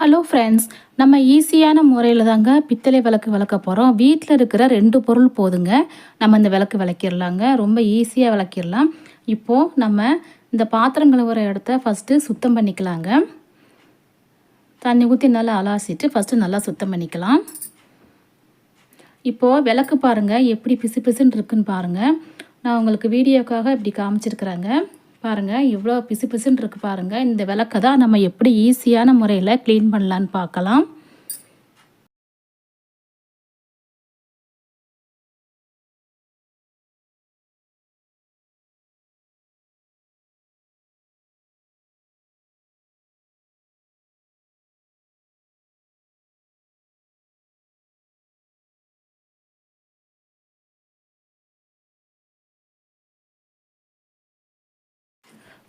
Hello friends, நம்ம ஈஸியான முறையில் தாங்க பித்தளை விளக்கு விளக்க போகிறோம். வீட்டில் இருக்கிற 2 பொருள் போதுங்க. நம்ம இந்த விளக்கு விளக்கிடலாங்க. ரொம்ப ஈஸியாக விளக்கிடலாம். இப்போது நம்ம இந்த பாத்திரம் கழுவுற இடத்த ஃபஸ்ட்டு சுத்தம் பண்ணிக்கலாங்க. தண்ணி ஊற்றி நல்லா அலாசிட்டு ஃபஸ்ட்டு நல்லா சுத்தம் பண்ணிக்கலாம். இப்போது விளக்கு பாருங்கள் எப்படி பிசு பிசுன்னு இருக்குன்னு பாருங்கள். நான் உங்களுக்கு வீடியோக்காக இப்படி காமிச்சிருக்கிறேங்க. பாருங்கள் எவ்வளோ பிசு பிசுன்னு இருக்குது பாருங்கள். இந்த விளக்கை தான் நம்ம எப்படி ஈஸியான முறையில் க்ளீன் பண்ணலான்னு பார்க்கலாம்.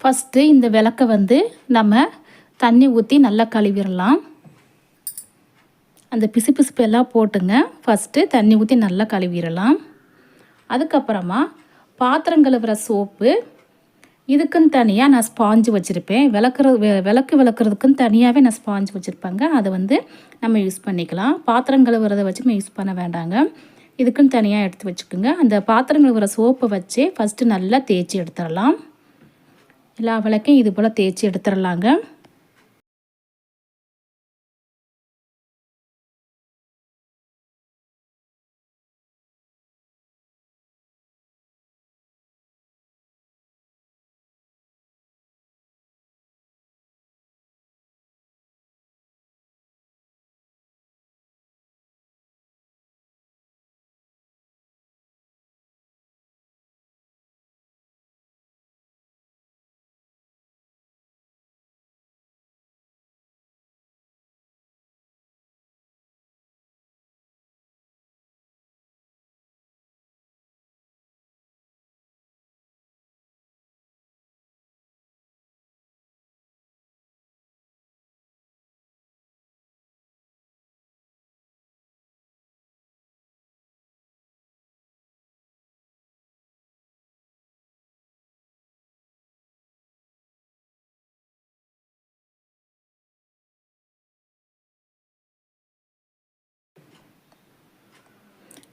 ஃபஸ்ட்டு இந்த விளக்கை நம்ம தண்ணி ஊற்றி நல்லா கழுவிடலாம். அந்த பிசுபிசுப்பு எல்லாம் போட்டுங்க ஃபஸ்ட்டு தண்ணி ஊற்றி நல்லா கழுவிடலாம். அதுக்கப்புறமா பாத்திரம் கழுவுற சோப்பு, இதுக்குன்னு தனியாக நான் ஸ்பாஞ்சு வச்சுருப்பேன். விளக்கு விளக்குறதுக்குன்னு தனியாகவே நான் ஸ்பாஞ்சு வச்சுருப்பேங்க. அதை நம்ம யூஸ் பண்ணிக்கலாம். பாத்திரம் கழுவுறதை வச்சு நம்ம யூஸ் பண்ண வேண்டாங்க. இதுக்குன்னு தனியாக எடுத்து வச்சுக்கோங்க. அந்த பாத்திரம் கழுவுற சோப்பை வச்சு ஃபஸ்ட்டு நல்லா தேய்ச்சி எடுத்துடலாம். எல்லா விளக்கையும் இது போல் தேய்ச்சி எடுத்துடலாங்க.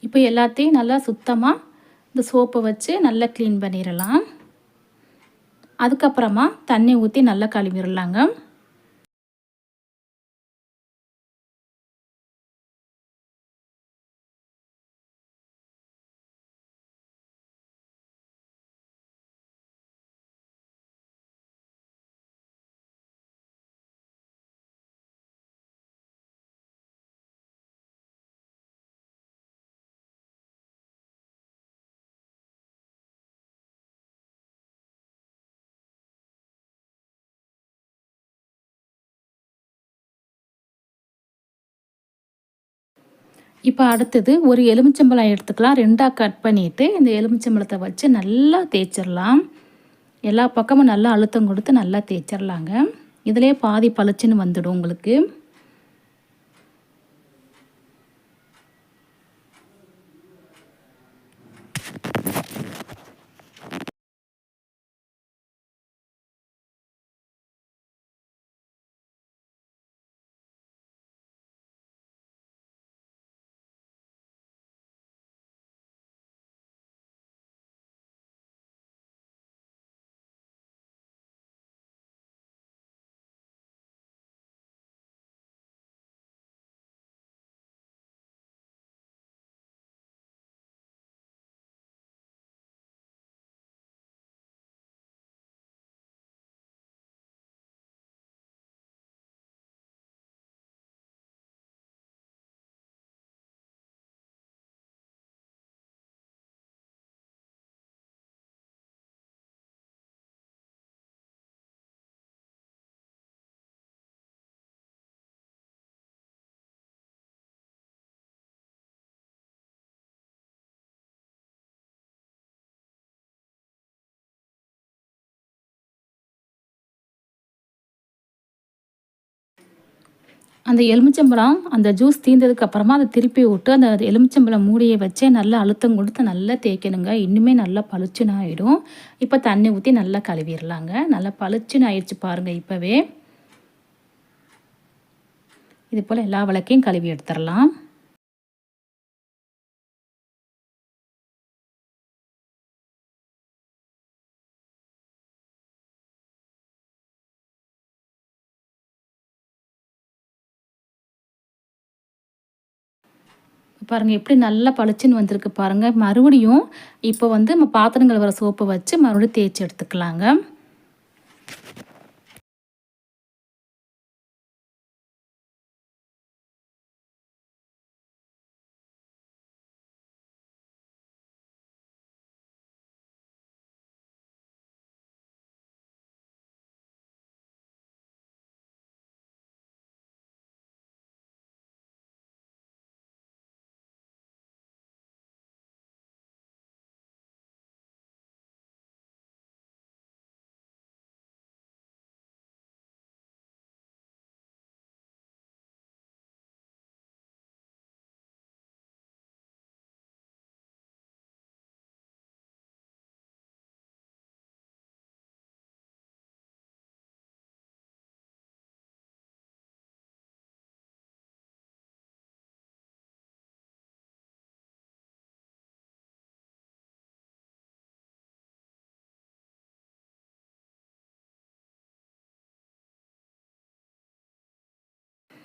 இப்போ எல்லாத்தையும் நல்லா சுத்தமாக இந்த சோப்பை வச்சு நல்லா க்ளீன் பண்ணிடலாம். அதுக்கப்புறமா தண்ணி ஊற்றி நல்லா கழுவிடலாங்க. இப்போ அடுத்தது ஒரு எலுமிச்சம்பழம் எடுத்துக்கலாம். 2ஆக கட் பண்ணிவிட்டு இந்த எலுமிச்சம்பழத்தை வச்சு நல்லா தேய்ச்சிடலாம். எல்லா பக்கமும் நல்லா அழுத்தம் கொடுத்து நல்லா தேய்ச்சிடலாங்க. இதிலே பாதி பளிச்சுன்னு வந்துடும் உங்களுக்கு. அந்த எலுமிச்சம்பழம் அந்த ஜூஸ் தீர்ந்ததுக்கு அப்புறமா அதை திருப்பி விட்டு அந்த எலுமிச்சம்பழம் மூடியை வச்சே நல்லா அழுத்தம் கொடுத்து நல்லா தேய்க்கணுங்க. இன்னுமே நல்லா பளிச்சுன்னு ஆகிடும். இப்போ தண்ணி ஊற்றி நல்லா கழுவிடலாங்க. நல்லா பளிச்சுன்னு ஆயிடுச்சு பாருங்கள் இப்போவே. இது போல் எல்லா விளக்கையும் கழுவி எடுத்துடலாம். பாருங்கள் எப்படி நல்லா பளிச்சுன்னு வந்திருக்கு பாருங்கள். மறுபடியும் இப்போ வந்து நம்ம பாத்திரம் கழுவுற சோப்பை வச்சு மறுபடியும் தேய்ச்சி எடுத்துக்கலாங்க.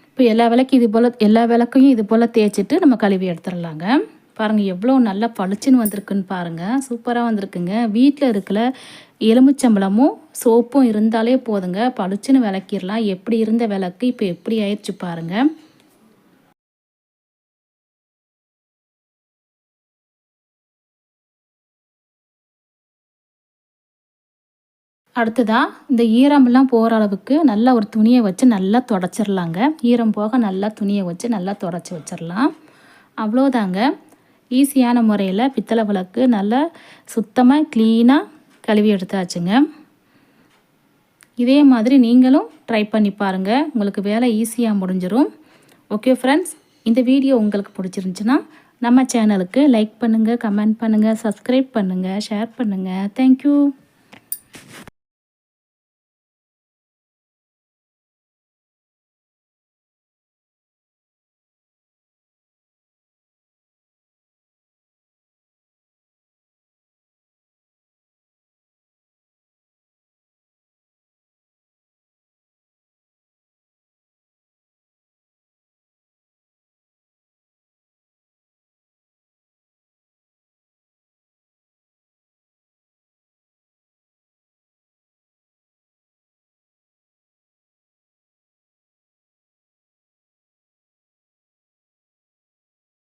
இப்போ எல்லா விளக்கையும் இது போல் தேய்ச்சிட்டு நம்ம கழுவி எடுத்துடலாங்க. பாருங்கள் எவ்வளோ நல்லா பளிச்சுன்னு வந்திருக்குன்னு பாருங்கள். சூப்பராக வந்திருக்குங்க. வீட்டில் இருக்கிற எலுமிச்சம்பழமும் சோப்பும் இருந்தாலே போதுங்க, பளிச்சுன்னு விளக்கிடலாம். எப்படி இருந்த விளக்கு இப்போ எப்படி ஆயிடுச்சு பாருங்கள். அடுத்ததாக இந்த ஈரமெல்லாம் போகிற அளவுக்கு நல்லா ஒரு துணியை வச்சு நல்லா தொடச்சிடலாங்க. ஈரம் போக நல்லா துணியை வச்சு நல்லா தொடச்சி வச்சிடலாம். அவ்வளோதாங்க. ஈஸியான முறையில் பித்தளை விளக்கு நல்லா சுத்தமாக க்ளீனாக கழுவி எடுத்தாச்சுங்க. இதே மாதிரி நீங்களும் ட்ரை பண்ணி பாருங்கள். உங்களுக்கு வேலை ஈஸியாக முடிஞ்சிடும். ஓகே ஃப்ரெண்ட்ஸ், இந்த வீடியோ உங்களுக்கு பிடிச்சிருந்துச்சுன்னா நம்ம சேனலுக்கு லைக் பண்ணுங்கள், கமெண்ட் பண்ணுங்கள், சப்ஸ்கிரைப் பண்ணுங்கள், ஷேர் பண்ணுங்கள். தேங்க்யூ.